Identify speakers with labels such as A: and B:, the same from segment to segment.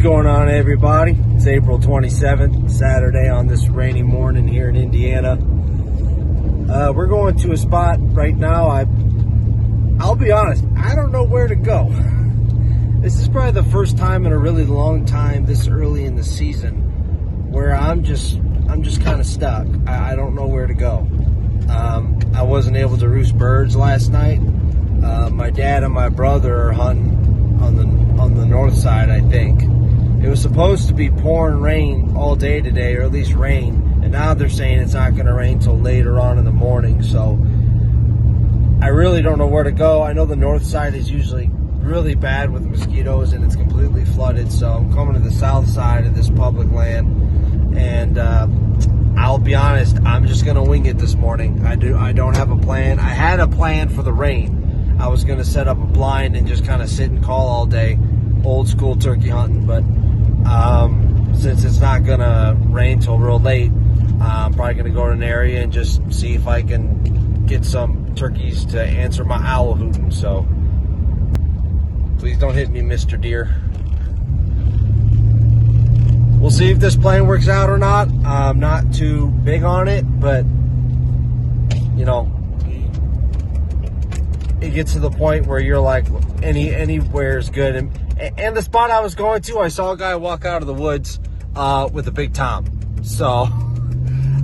A: going on, everybody? It's April 27th, Saturday on this rainy morning here in Indiana. We're going to a spot right now. I'll be honest, I don't know where to go. This is probably the first time in a really long time this early in the season where I'm just kind of stuck. I don't know where to go. I wasn't able to roost birds last night. My dad and my brother are hunting on the north side, I think. It was supposed to be pouring rain all day today, or at least rain, and now they're saying it's not going to rain till later on in the morning, so I really don't know where to go. I know the north side is usually really bad with mosquitoes and it's completely flooded, so I'm coming to the south side of this public land, and I'll be honest, I'm just going to wing it this morning. I don't have a plan. I had a plan for the rain. I was going to set up a blind and just kind of sit and call all day, old school turkey hunting, but since it's not going to rain till real late, I'm probably going to go to an area and just see if I can get some turkeys to answer my owl hooting. So please don't hit me, Mr. Deer. We'll see if this plan works out or not. I'm not too big on it, but you know, it gets to the point where you're like, anywhere is good. And the spot I was going to, I saw a guy walk out of the woods with a big tom. So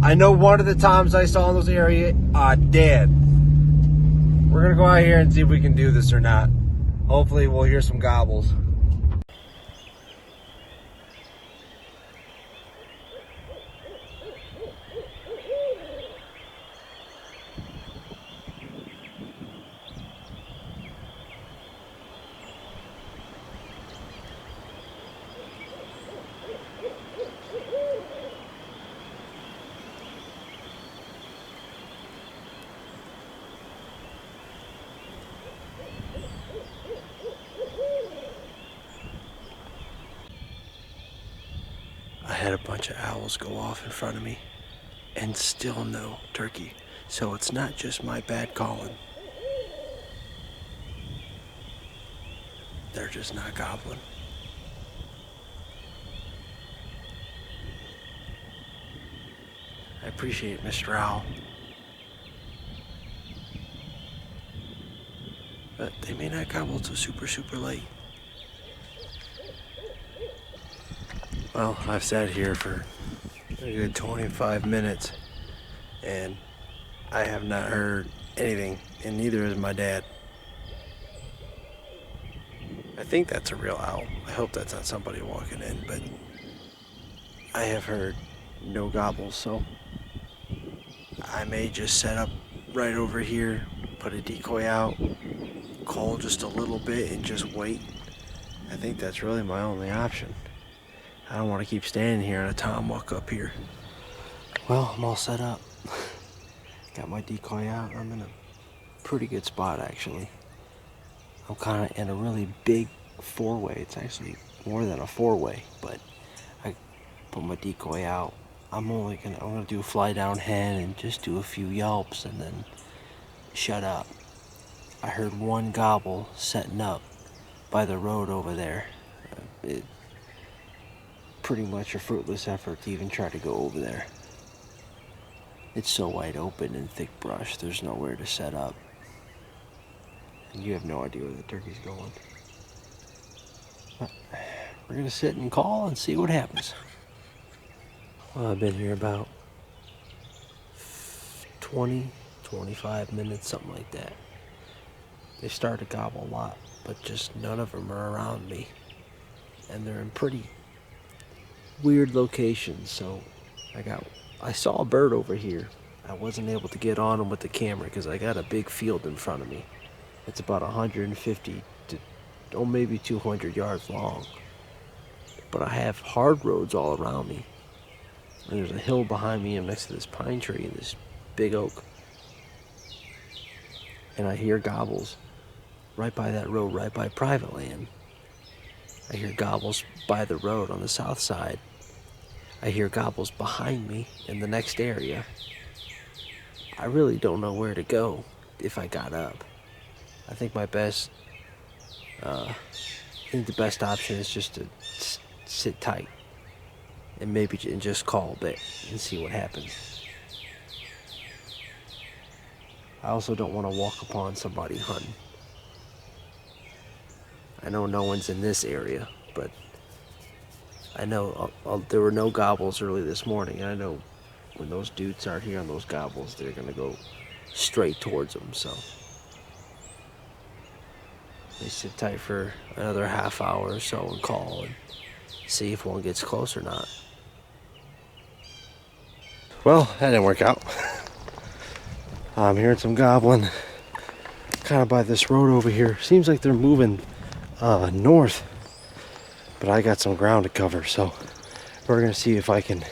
A: I know one of the toms I saw in those areas are dead. We're going to go out here and see if we can do this or not. Hopefully we'll hear some gobbles. I had a bunch of owls go off in front of me and still no turkey. So it's not just my bad calling. They're just not gobbling. I appreciate Mr. Owl. But they may not gobble till super late. Well, I've sat here for a good 25 minutes and I have not heard anything, and neither has my dad. I think that's a real owl. I hope that's not somebody walking in, but I have heard no gobbles, so I may just set up right over here, put a decoy out, call just a little bit and just wait. I think that's really my only option. I don't want to keep standing here and a tom walk up here. Well, I'm all set up. Got my decoy out. I'm in a pretty good spot, actually. I'm kind of in a really big four-way. It's actually more than a four-way, but I put my decoy out. I'm gonna do a fly down hen and just do a few yelps and then shut up. I heard one gobble setting up by the road over there. Pretty much a fruitless effort to even try to go over there. It's so wide open and thick brush, there's nowhere to set up. And you have no idea where the turkey's going. But we're gonna sit and call and see what happens. Well, I've been here about 20-25 minutes, something like that. They start to gobble a lot, but just none of them are around me. And they're in pretty weird locations, so I saw a bird over here. I wasn't able to get on him with the camera because I got a big field in front of me. It's about 150 to maybe 200 yards long, but I have hard roads all around me, and there's a hill behind me. I'm next to this pine tree and this big oak, and I hear gobbles right by that road, right by private land. I hear gobbles by the road on the south side. I hear gobbles behind me in the next area. I really don't know where to go if I got up. I think the best option is just to sit tight and maybe just call a bit and see what happens. I also don't want to walk upon somebody hunting. I know no one's in this area, but I know there were no gobbles early this morning, and I know when those dudes start hearing those gobbles, they're gonna go straight towards them. So they sit tight for another half hour or so and call and see if one gets close or not. Well, that didn't work out. I'm hearing some gobbling kind of by this road over here. Seems like they're moving north, but I got some ground to cover, so we're gonna see if I can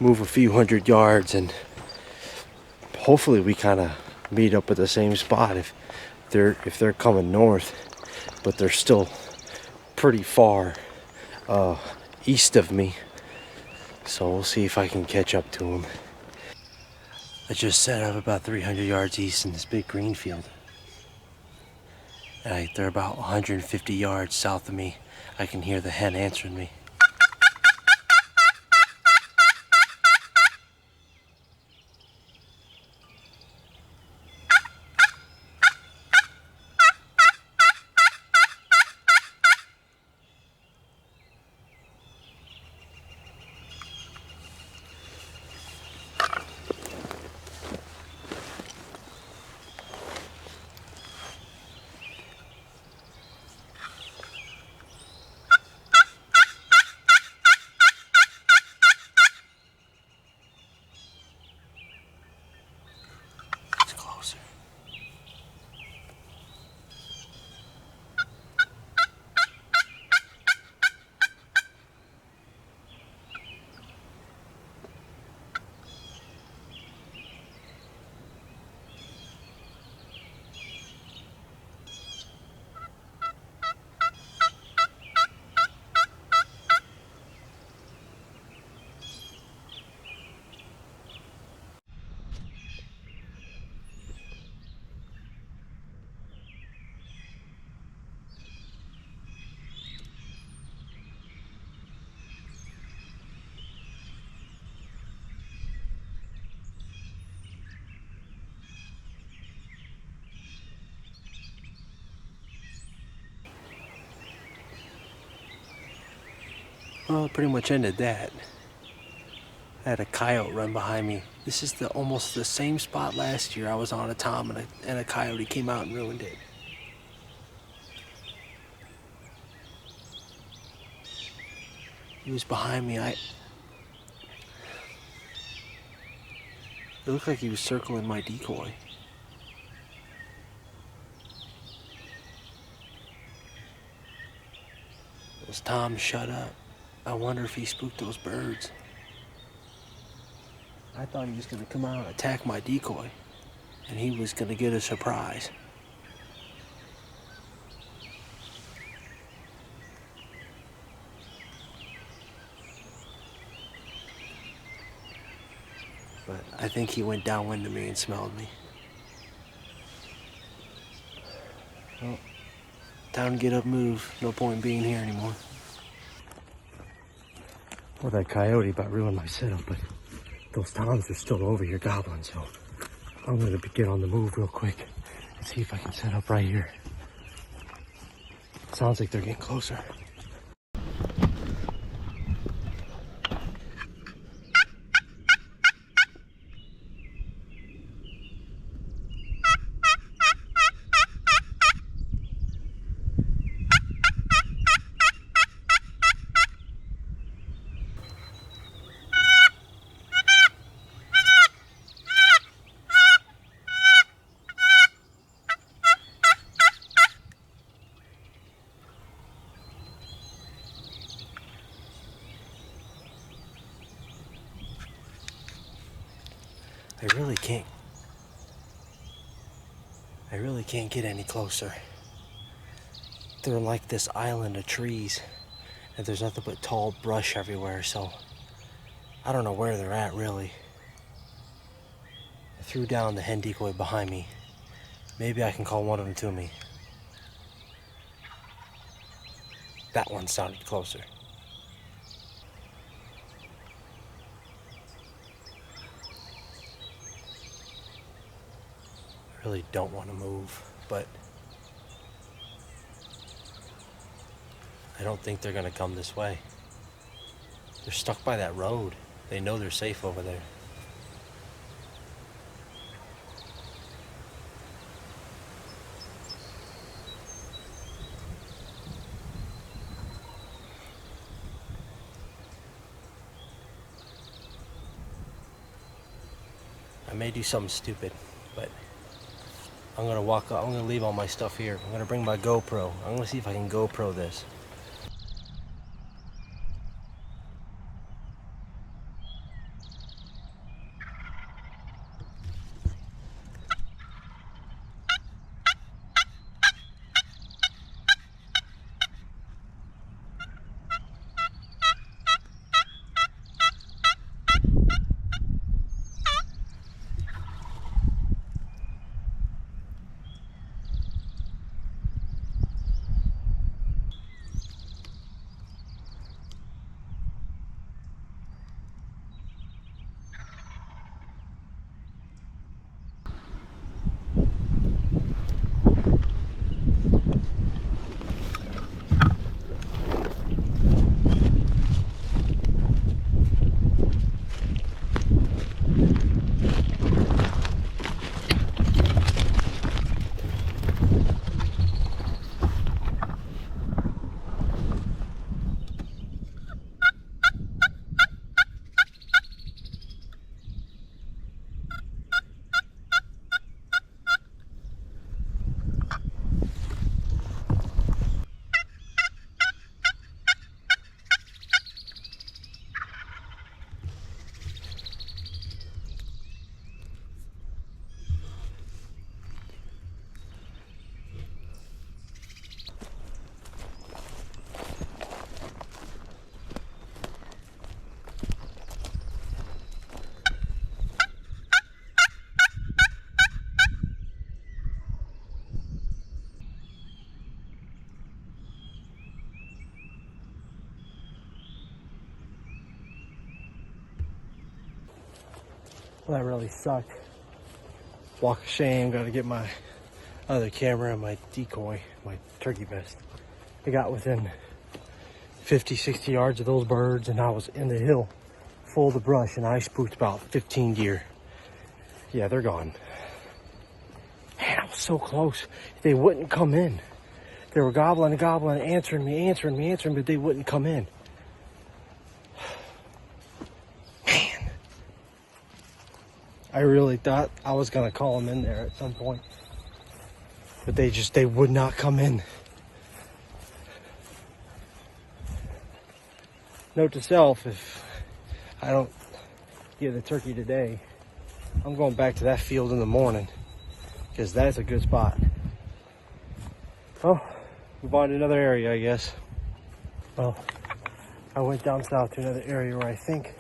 A: move a few hundred yards, and hopefully we kind of meet up at the same spot if they're coming north, but they're still pretty far east of me, so we'll see if I can catch up to them. I just set up about 300 yards east in this big green field. And they're about 150 yards south of me. I can hear the hen answering me. Well, it pretty much ended that. I had a coyote run behind me. This is almost the same spot last year. I was on a tom and a coyote came out and ruined it. He was behind me. It looked like he was circling my decoy. Those toms shut up. I wonder if he spooked those birds. I thought he was going to come out and attack my decoy, and he was going to get a surprise. But I think he went downwind of me and smelled me. Well, time to get up, move. No point in being here anymore. Well, that coyote about ruined my setup, but those toms are still over here gobbling, so I'm gonna get on the move real quick and see if I can set up right here. Sounds like they're getting closer. I really can't get any closer. They're like this island of trees, and there's nothing but tall brush everywhere, so I don't know where they're at, really. I threw down the hen decoy behind me. Maybe I can call one of them to me. That one sounded closer. really don't want to move, but I don't think they're going to come this way. They're stuck by that road. They know they're safe over there. I may do something stupid, but I'm gonna walk up. I'm gonna leave all my stuff here. I'm gonna bring my GoPro. I'm gonna see if I can GoPro this. Well, that really sucked. Walk of shame. Got to get my other camera and my decoy, my turkey vest. I got within 50, 60 yards of those birds, and I was in the hill full of the brush, and I spooked about 15 deer. Yeah, they're gone. Man, I was so close. They wouldn't come in. They were gobbling and gobbling, answering me, but they wouldn't come in. Man. I really thought I was going to call them in there at some point. But they would not come in. Note to self, if I don't get the turkey today, I'm going back to that field in the morning, because that's a good spot. Well, move on to another area, I guess. Well, I went down south to another area where I think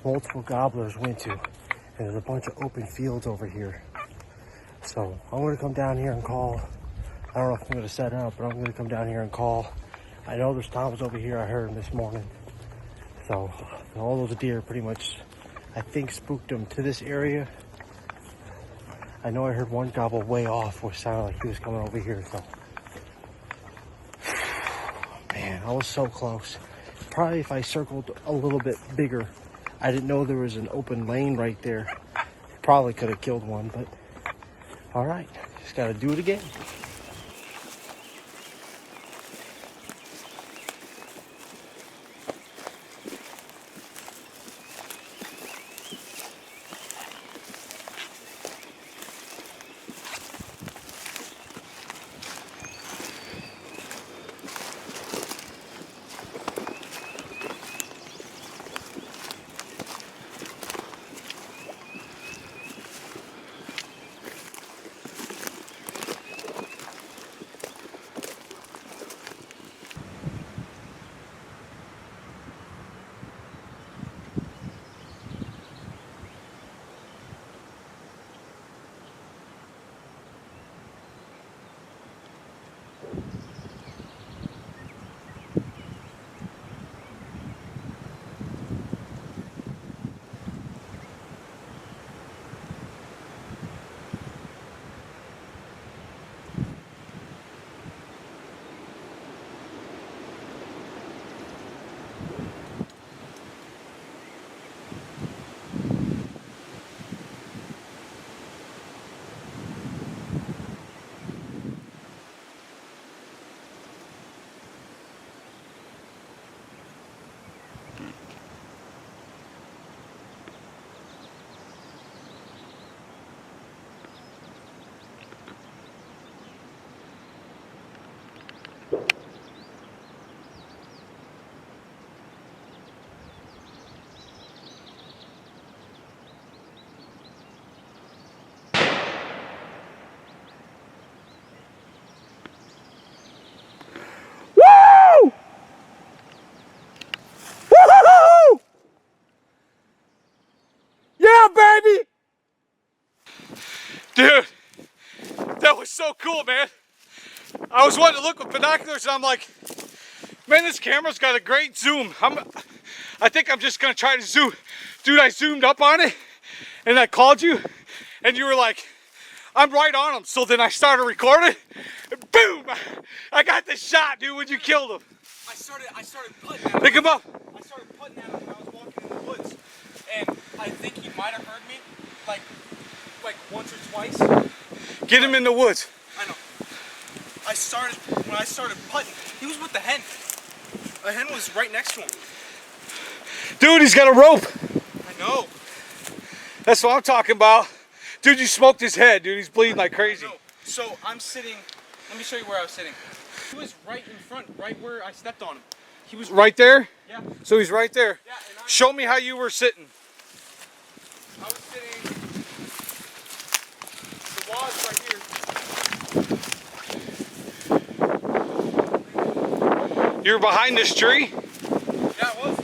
A: multiple gobblers went to, and there's a bunch of open fields over here. So I'm going to come down here and call. I don't know if I'm going to set up, but I'm going to come down here and call. I know there's toms over here. I heard them this morning. So all those deer pretty much, I think, spooked them to this area. I know I heard one gobble way off, which sounded like he was coming over here. So, man, I was so close. Probably if I circled a little bit bigger, I didn't know there was an open lane right there. Probably could have killed one, but all right, just got to do it again.
B: so cool, man. I was wanting to look with binoculars, and I'm like, man, this camera's got a great zoom. I think I'm just gonna try to zoom. Dude, I zoomed up on it, and I called you, and you were like, I'm right on him. So then I started recording, and boom! I got the shot, dude, when you killed him.
C: I started putting at him.
B: Pick him up.
C: I started putting at him when I was walking in the woods, and I think he might have heard me, like once or twice.
B: Get him in the woods.
C: I know. When I started putting, he was with the hen. The hen was right next to him.
B: Dude, he's got a rope.
C: I know.
B: That's what I'm talking about. Dude, you smoked his head, dude. He's bleeding like crazy.
C: So I'm sitting, let me show you where I was sitting. He was right in front, right where I stepped on him. He was
B: right there?
C: Yeah.
B: So he's right there.
C: Yeah, and
B: show me how you were sitting.
C: I was sitting, the wall's right here.
B: You were behind this tree?
C: Yeah, it was.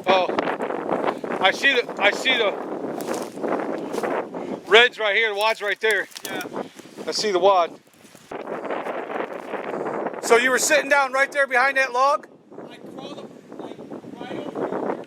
B: Oh. I see the reds right here, the wad's right there.
C: Yeah.
B: I see the wad. So you were sitting down right there behind that log?
C: I crawled up right over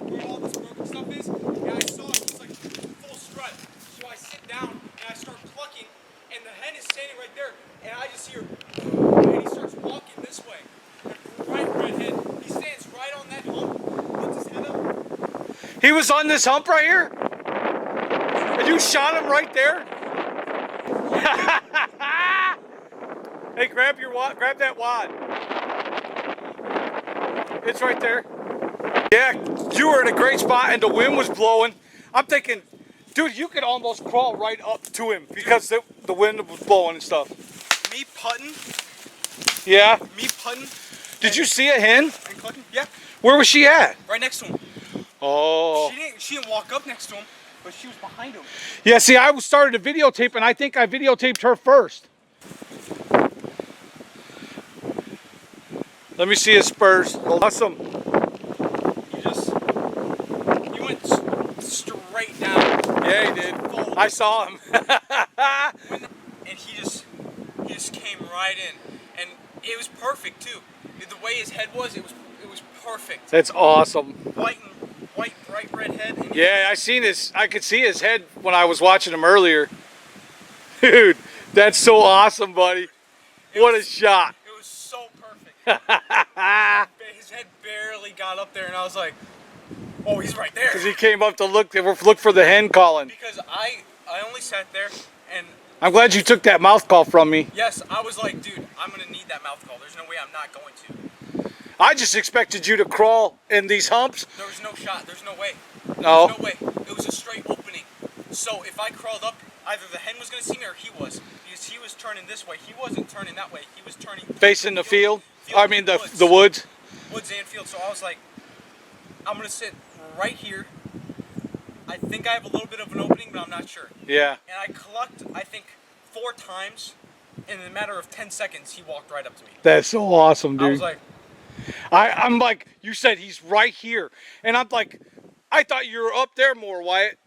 C: where all this broken stuff is, and I saw it was like full strut. So I sit down and I start plucking, and the hen is standing right there, and I just hear, and he starts walking this way. A bright red hen. He stands right on that hump, puts his head up.
B: He was on this hump right here? And you shot him right there? Hey, grab that wad. It's right there. Yeah, you were in a great spot and the wind was blowing. I'm thinking, dude, you could almost crawl right up to him because the wind was blowing and stuff.
C: Me putting.
B: Yeah?
C: Me putting.
B: Did you see a hen?
C: And clucking? Yeah.
B: Where was she at?
C: Right next to him.
B: Oh.
C: She didn't walk up next to him, but she was behind him.
B: Yeah, see, I started to videotape, and I think I videotaped her first. Let me see his spurs. Awesome.
C: He went straight down.
B: Yeah, he did. I saw him.
C: And he just came right in, and it was perfect too. The way his head was, it was perfect.
B: That's awesome.
C: White, bright red head. And
B: yeah, I could see his head when I was watching him earlier. Dude, that's so awesome, buddy. What a shot.
C: It was so perfect. His head barely got up there, and I was like, oh, he's right there.
B: Because he came up to look for the hen calling.
C: Because I only sat there, and
B: I'm glad you took that mouth call from me.
C: yes, I was like, dude, I'm going to need that mouth call. There's no way I'm not going to.
B: I just expected you to crawl in these humps.
C: There was no shot. There's no way.
B: No.
C: There's no way. It was a straight opening. So if I crawled up, either the hen was going to see me or he was. Because he was turning this way. He wasn't turning that way. He was turning...
B: Facing the field? I mean the woods.
C: Woods and field. So I was like, I'm going to sit right here. I think I have a little bit of an opening, but I'm not sure.
B: Yeah.
C: And I clucked, I think, 4 times. And in a matter of 10 seconds, he walked right up to me.
B: That's so awesome, dude.
C: I was like...
B: I'm like, you said he's right here. And I'm like, I thought you were up there more, Wyatt.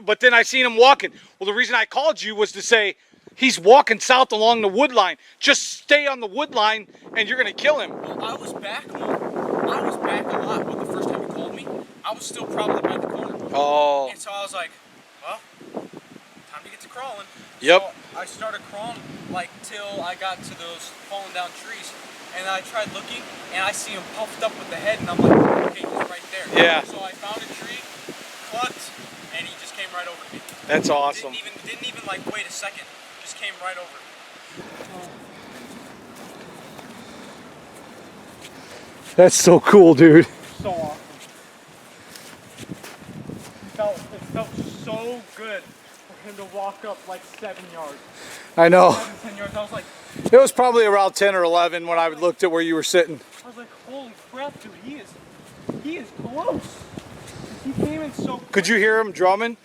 B: But then I seen him walking. Well, the reason I called you was to say, he's walking south along the wood line. Just stay on the wood line and you're going to kill him.
C: Well, I was back a lot. But the first time he called me, I was still probably by the corner.
B: Oh.
C: And so I was like, well, time to get to crawling.
B: Yep.
C: So I started crawling like till I got to those fallen down trees. And I tried looking, and I see him puffed up with the head, and I'm like, okay, he's right there.
B: Yeah.
C: So I found a tree, clucked, and he just came right over me.
B: That's awesome.
C: Didn't even like wait a second. Just came right over.
B: That's so cool, dude.
C: So awesome. It felt so good for him to walk up like 7 yards.
B: I know.
C: 10 yards. I was like,
B: It was probably around 10 or 11 when I looked at where you were sitting.
C: I was like, holy crap, dude, he is close. He came in so quick.
B: Could you hear him drumming?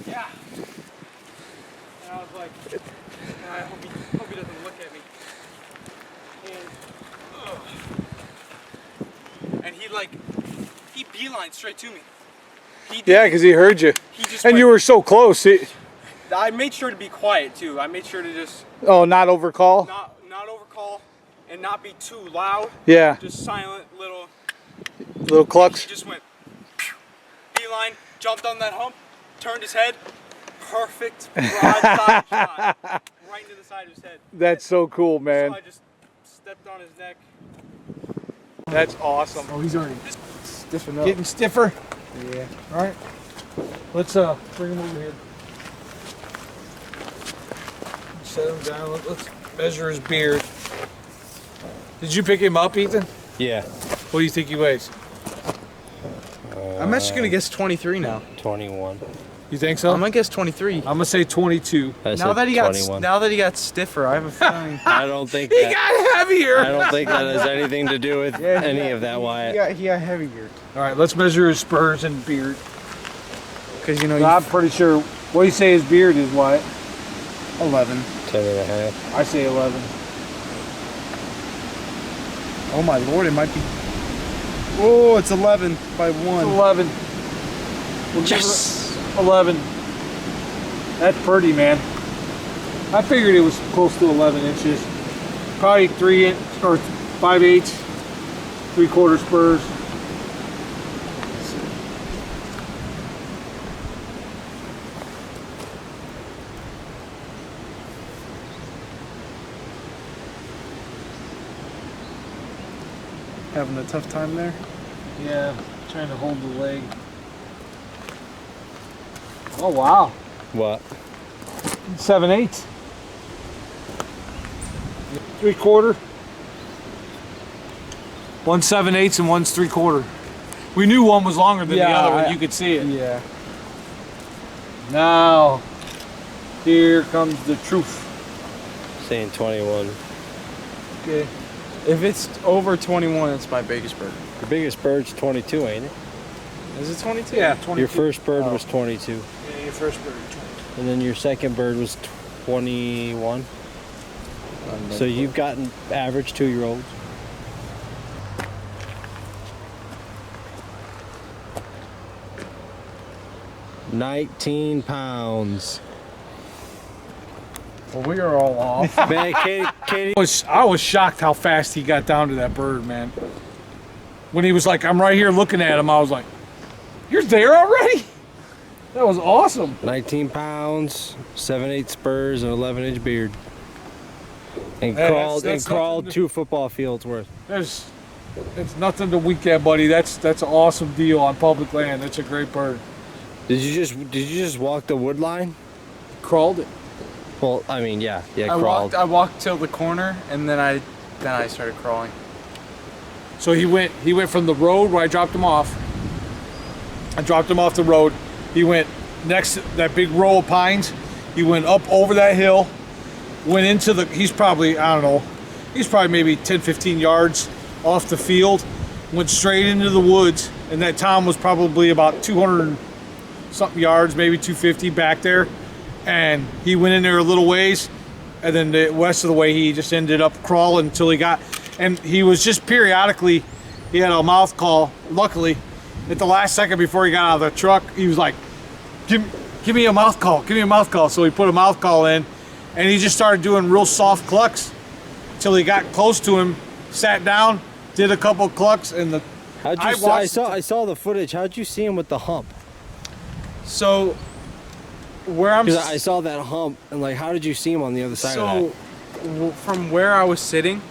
C: Yeah. And I was like, I hope he doesn't look at me. And he beelined straight to me.
B: Yeah, because he heard you.
C: He just
B: and
C: went,
B: you were so close.
C: I made sure to be quiet too. I made sure to just
B: Oh, not overcall?
C: not overcall and not be too loud.
B: Yeah.
C: Just silent little.
B: Little clucks.
C: He just went beeline, jumped on that hump, turned his head, perfect broadside shot right into the side of his head.
B: That's so cool, man.
C: So I just stepped on his neck.
B: That's awesome.
D: Oh, he's already stiffened up.
B: Getting stiffer.
D: Yeah.
B: All right. Let's bring him over here. Set him down. Let's measure his beard. Did you pick him up, Ethan?
A: Yeah.
B: What do you think he weighs?
C: I'm actually gonna guess 23 now.
A: 21.
B: You think so?
C: I'm gonna guess 23.
B: I'm gonna say 22.
C: Now that he got stiffer, I have a feeling.
A: I don't think
B: He
A: that,
B: got heavier.
A: I don't think that has anything to do with any of that, Wyatt.
D: He got heavier.
B: All right, let's measure his spurs and beard.
C: Because you know,
D: I'm pretty sure. What do you say his beard is, Wyatt?
C: 11.
A: 10 and a half.
D: I say 11.
C: Oh my lord, it might be. Oh, it's 11 by 1.
D: 11. We'll give her 11. That's pretty, man. I figured it was close to 11 inches. Probably 3 inch or 5/8, 3/4 spurs.
C: Having a tough time there.
D: Yeah, trying to hold the leg. Oh wow,
A: What?
D: 7/8, 3/4.
B: One's 7/8 and one's 3/4. We knew one was longer than the
D: Yeah,
B: other one. You could see it.
D: Yeah. Now, here comes the truth.
A: Saying 21.
D: Okay.
C: If it's over 21, it's my biggest bird.
A: Your biggest bird's 22, ain't it?
C: Is it 22?
D: Yeah, 22.
A: Your first bird was 22.
D: Yeah, your first bird.
A: And then your second bird was 21. So you've gotten average 2-year-olds. £19.
D: Well, we are all off.
A: Man, Katie.
B: I was shocked how fast he got down to that bird, man. When he was like, I'm right here looking at him, I was like, you're there already? That was awesome.
A: 19 pounds, 7/8 spurs, and 11-inch beard. And
B: Hey,
A: crawled
B: nothing to-
A: 2 football fields worth.
B: It's nothing to wink at, buddy. That's an awesome deal on public land. That's a great bird.
A: Did you just walk the wood line?
B: Crawled it.
A: Well, I mean, yeah,
C: I
A: crawled.
C: walked till the corner and then I started crawling.
B: So he went from the road where I dropped him off. I dropped him off the road. He went next to that big row of pines. He went up over that hill, went into the, he's probably maybe 10, 15 yards off the field, went straight into the woods, and that Tom was probably about 200 something yards, maybe 250 back there. And he went in there a little ways, and then the rest of the way he just ended up crawling until he got, and he was just periodically, he had a mouth call. Luckily, at the last second before he got out of the truck, he was like, give me a mouth call, give me a mouth call. So he put a mouth call in, and he just started doing real soft clucks until he got close to him, sat down, did a couple clucks, and the
A: I saw the footage. How'd you see him with the hump?
C: So where I'm
A: Because I saw that hump, and like, how did you see him on the other side of that?
C: From where I was sitting,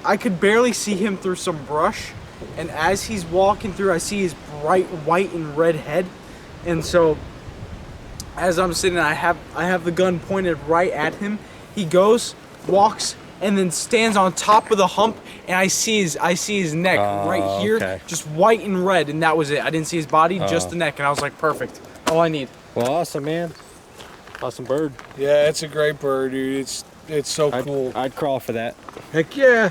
C: I could barely see him through some brush, and as he's walking through, I see his bright white and red head, and so as I'm sitting, I have the gun pointed right at him. He goes, walks, and then stands on top of the hump, and I see his neck right here,
A: okay.
C: just white and red, and that was it. I didn't see his body, just the neck, and I was like, perfect. All I need.
A: Well, awesome, man. Awesome bird.
B: yeah, it's a great bird, dude. It's so cool.
A: I'd crawl for that.
B: Heck yeah.